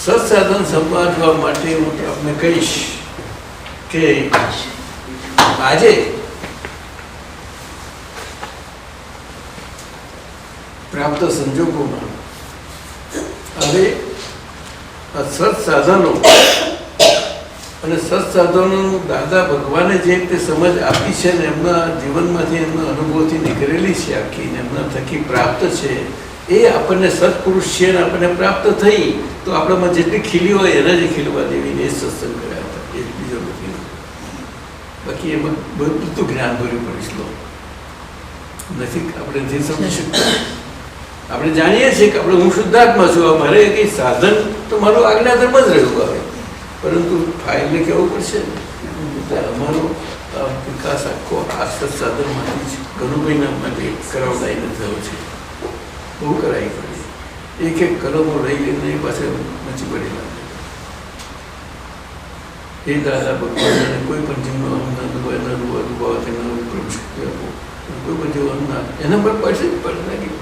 સત્સાધન સમજવા માટે હું આપને કહીશ કે આજે પ્રાપ્ત સંજોગોમાં હવે આ સત્સાધનો અને સત્સાધનોનું દાદા ભગવાને જે રીતે સમજ આપી છે ને એમના જીવનમાંથી એમના અનુભવથી નીકળેલી છે આખી ને એમના થકી પ્રાપ્ત છે એ આપણને સત્પુરુષ છે ને આપણને પ્રાપ્ત થઈ તો આપણામાં જેટલી ખીલી હોય એને જ ખીલવા દેવીને એ સત્સંગ કર્યા હતા, એ બીજો નથી. બાકી એમાં બધું જ્ઞાન ભર્યું પડીશ નથી, આપણે નથી સમજી શકતા. આપણે જાણીએ છીએ કે આપણે હું શુદ્ધાત્મા છું, મારે કંઈ સાધન તો મારું આજ્ઞાધર્મ જ રહ્યું આવે, પરંતુ ફાઇલને કહેવું પડશે ને. અમારો વિકાસ આખો આ સત્સાધનમાંથી જ ઘણું મહિના માટે કરાવડાઈને થયો છે. બહુ કરાવી પડી, એક એક કલમો લઈ લઈને એ પાસે મચી પડેલા. એ દાદા ભગવાન કોઈ પણ જીવનો અનુભવાથી કોઈ પણ જેવો અન્ના એના પર પડશે જ પડે લાગી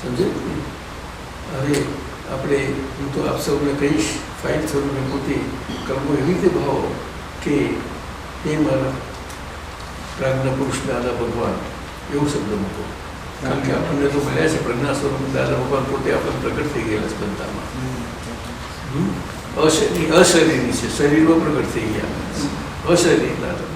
સમજે. હવે આપણે હું તો આપ સૌને કહીશ, ફાઇલ સ્વરૂપે પોતે કર્મો એવી રીતે ભાવો કે એ મારા પ્રાજ્ઞા પુરુષ દાદા ભગવાન એવું શબ્દ મૂકો. કારણ કે આપણને તો મળ્યા છે પ્રજ્ઞા સ્વરૂપ દાદા ભગવાન પોતે આપણને પ્રગટ થઈ ગયેલા સ્પંદતામાં. અશરીરી છે, શરીરમાં પ્રગટ થઈ ગયા, અશરીર દાદા